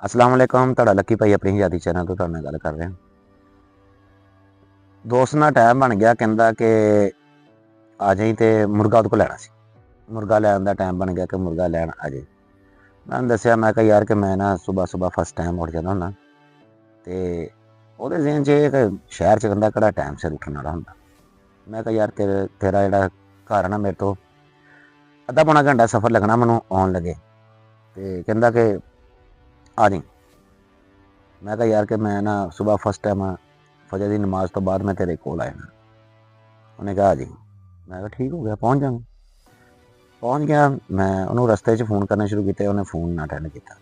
अस्सलाम वालेकुम, तुहाडा लक्की भाई अपनी आज़ादी चैनल तो तुहाडे नाल गल कर रहा। दोस्त नाल टाइम बन गया, कहंदा कि आ जाई ते मुर्गा उहदे कोल लैना सी। मुर्गा लैन दा टाइम बन गया कि मुर्गा लैन आ जाई। मैं दस्सेआ, मैं कहा यार कि मैं ना सुबह सुबह फर्स्ट टाइम उठ जाना होन्ना ते ओहदे ज़हन च एह् कि शैह्र च कहंदा केह्ड़ा टाइम सिर उट्ठन आह्ला होंदा। मैं कहा यार तेरा जेह्ड़ा घर है ना, मेरे तो अद्धा पौना घंटा सफर लगना मैनू आउण लगे, ते कहंदा कि आ जाई। मैं कहा यार कि मैं ना सुबह फर्स्ट टाइम फजर की नमाज तो बाद मैं तेरे कोल आ जाना। उन्हें कहा आ जाई। मैं कहा ठीक हो गया, पहुँच जाऊँगा। पहुँच गया मैं, उन्होंने रस्ते च फोन करने शुरू किए, उन्हें फोन ना अटेंड किया।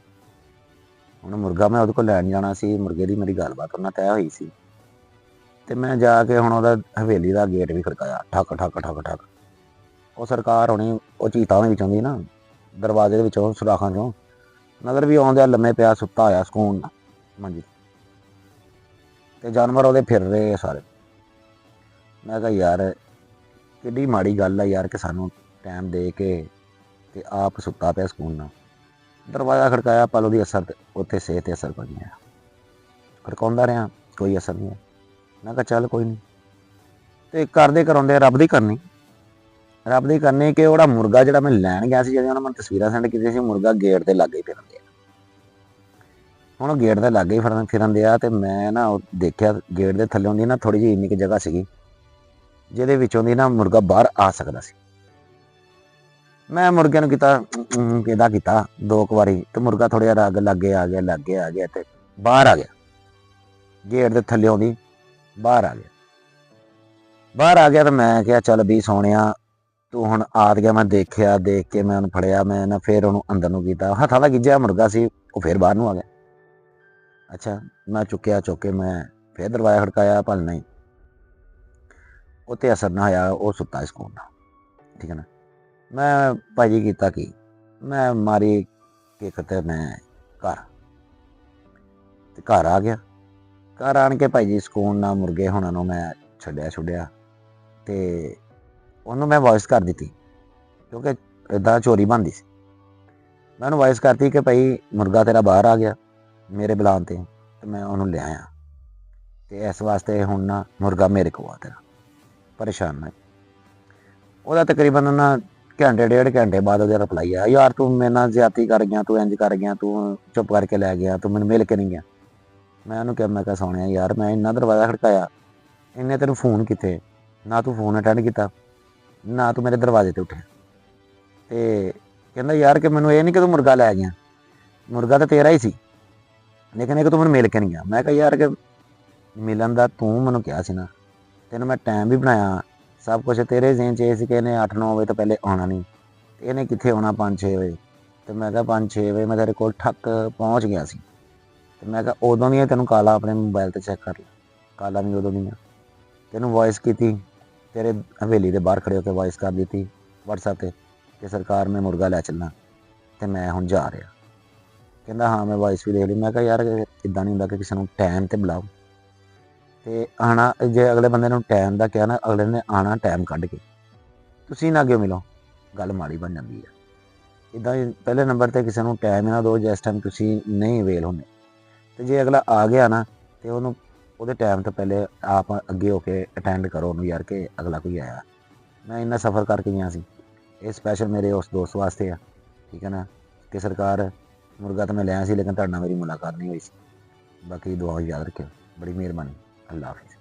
उन्हें मुर्गा मैं उहदे कोल लैन जाना सी, मुर्गे की मेरी गलबात उन्हां तय हुई सी ते मैं जाके हुण ओहदा हवेली का गेट भी खड़काया, ठक ठक ठक ठक। वो सरकार होनी वो चीतां दे विचों दी ना, दरवाजे दे विचों सुराखां चों नज़र भी आउंदिया, लम्मे पिया सुत्ता होया सकून मंजी ते जानवर ओहदे फिर रहे सारे। मैं कहा यार किड्डी माड़ी गल है यार कि सानू टाइम दे के ते आप सुत्ता पिया सकून नाल। दरवाज़ा खड़काया, पर ओहदी असर उत्थे सेहत ते असर कोई नहीं आया। खड़काउंदा रहा, कोई असर नहीं आया। मैं कहा चल कोई नहीं, ते करदे कराउंदे रब दी करनी। रब दी करनी कि ओहड़ा मुर्गा जिहड़ा मैं लैन गया सी, जिहदियां उन्हें मैनूं तस्वीरां सेंड कीतियां सी, मुर्गा गेट दे लागे ही फिरन दिया। हुण गेट दे लागे ही फिरन दिया ते मैं ना देखिया गेट दे थल्लों दी ना थोड़ी जी इन्नी क जगह सीगी जिहदे विचों दी ना मुर्गा बाहर आ सकदा सी। मैं मुर्गे नूं कीता इहदा कीता दो क वारी ते मुर्गा थोड़ा जिहा लागे आ गया ते बाहर आ गया। गेट दे थल्लों दी बाहर आ गया। बाहर आ गया तो मैं कहा चल भी सोहणिया तू हुण आ गया। मैं देखिया, देख के मैं उहनूं फड़िया, मैं ना फिर उहनूं अंदर नूं कीता, हत्थां दा गिज्झिया मुर्गा सी, वो फिर बाहर नूं आ गया। अच्छा, मैं चुक्किया, चुक के मैं फिर दरवाज़ा खड़काया, पर नहीं, उत्ते असर ना होया, वो सुत्ता सकून नाल। ठीक है ना। मैं भाजी कीता की मैं मारी किक ते मैं घर आ गया। घर आन के भाई जी सकून नाल मुर्गे हुणां नूं मैं छड्डिया छुड्डिया ते उहनूं मैं वॉइस कर दित्ती, क्योंकि इदां चोरी बनदी सी। मैं उहनूं वॉइस करती कि भाई मुर्गा तेरा बाहर आ गया मेरे बुलाण ते मैं उहनूं ले आया ते इस वास्ते हुण ना मुर्गा मेरे कोल आ तेरा, परेशान ना। ਉਹਦਾ तकरीबन ना घंटे डेढ़ घंटे बाद ਉਹਦਾ रिप्लाई आया, यार तू मेरे नाल ज्यादती कर गया, तू इंज कर गया, तू चुप करके लै गया, तू मैनूं मिल के नहीं गया। मैं ਉਹਨੂੰ ਕਿਹਾ, ਮੈਂ ਕਿਹਾ ਸੋਹਣਿਆ यार मैं ਇੰਨਾ दरवाज़ा खड़काया, इन्ने तेनों फोन किते, ना तू फोन अटेंड किया, ना तू मेरे दरवाजे ते उठिया। ते कहंदा यार कि मैनूं ਇਹ नहीं कि तू मुर्गा लै गया, मुर्गा तो तेरा ही सी, लेकिन एक तू मैनूं मिल के नहीं गया। मैं कहा यार कि मिलन दा तू मैनूं कहा सी ना, तेनों मैं टाइम भी बनाया, सब कुछ तेरे ज़हन च ਇਹ ਸੀ कि ਇਹਨੇ 8-9 ਵਜੇ ਤੋਂ ਪਹਿਲੇ ਆਉਣਾ ਨਹੀਂ, ਤੇ ਇਹਨੇ ਕਿੱਥੇ ਆਉਣਾ 5-6 ਵਜੇ। ਤੇ ਮੈਂ ਕਿਹਾ 5-6 ਵਜੇ ਮੈਂ ਤੇਰੇ ਕੋਲ ਠੱਕ ਪਹੁੰਚ ਗਿਆ ਸੀ। ਤੇ ਮੈਂ ਕਿਹਾ ਉਦੋਂ ਦੀਆਂ ਤੈਨੂੰ ਕਾਲਾਂ ਆਪਣੇ ਮੋਬਾਈਲ ਤੇ ਚੈੱਕ ਕਰ ਲੈ, ਕਾਲਾਂ ਵੀ ਉਦੋਂ ਦੀਆਂ ਤੈਨੂੰ ਵॉइस ਕੀਤੀ, ਤੇਰੇ ਹਵੇਲੀ ਦੇ ਬਾਹਰ ਖੜੇ ਹੋ ਕੇ ਵॉइस ਕਰ ਦਿੱਤੀ WhatsApp ਤੇ ਕਿ ਸਰਕਾਰ ਮੈਂ ਮੁਰਗਾ ਲੈ ਚੱਲਣਾ ਤੇ ਮੈਂ ਹੁਣ ਜਾ ਰਿਹਾ। ਕਹਿੰਦਾ ਹਾਂ ਮੈਂ ਵॉइस ਵੀ ਦੇਖ ਲਈ। ਮੈਂ ਕਿਹਾ ਯਾਰ ਇੱਦਾਂ ਨਹੀਂ ਹੁੰਦਾ ਕਿ ਕਿਸੇ ਨੂੰ ਟਾਈਮ ਤੇ ਬੁਲਾਓ, ਤੇ ਆਣਾ ਜੇ ਅਗਲੇ ਬੰਦੇ ਨੂੰ ਟਾਈਮ ਦਾ ਕਿਹਾ ਨਾ, ਅਗਲੇ ਨੇ ਆਣਾ ਟਾਈਮ ਕੱਢ ਕੇ, ਤੁਸੀਂ ਨਾ ਅੱਗੇ ਮਿਲੋ, ਗੱਲ ਮਾੜੀ ਬਣ ਜਾਂਦੀ ਹੈ। ਇੱਦਾਂ ਹੀ ਪਹਿਲੇ ਨੰਬਰ ਤੇ ਕਿਸੇ ਨੂੰ ਟਾਈਮ ਨਾ ਦਿਓ ਜਿਸ ਟਾਈਮ ਤੁਸੀਂ ਨਹੀਂ ਅਵੇਲ ਹੁੰਦੇ, ਤੇ ਜੇ ਅਗਲਾ ਆ ਗਿਆ ਨਾ ਤੇ ਉਹਨੂੰ ਉਹਦੇ ਟਾਈਮ ਤੋਂ ਪਹਿਲੇ ਆਪ ਅੱਗੇ ਹੋ ਕੇ ਅਟੈਂਡ ਕਰੋ ਉਹਨੂੰ, ਯਾਰ ਕਿ ਅਗਲਾ ਕੋਈ ਆਇਆ। ਮੈਂ ਇੰਨਾ ਸਫ਼ਰ ਕਰਕੇ ਗਿਆ ਸੀ, ਇਹ ਸਪੈਸ਼ਲ ਮੇਰੇ ਉਸ ਦੋਸਤ ਵਾਸਤੇ ਆ। ਠੀਕ ਹੈ ਨਾ, ਕਿ ਸਰਕਾਰ ਮੁਰਗਾ ਤਾਂ ਮੈਂ ਲਿਆ ਸੀ, ਲੇਕਿਨ ਤੁਹਾਡੇ ਨਾਲ ਮੇਰੀ ਮੁਲਾਕਾਤ ਨਹੀਂ ਹੋਈ ਸੀ। ਬਾਕੀ ਦੁਆ ਯਾਦ ਰੱਖਿਓ। ਬੜੀ ਮਿਹਰਬਾਨੀ। ਅੱਲਾ ਹਾਫਿਜ਼।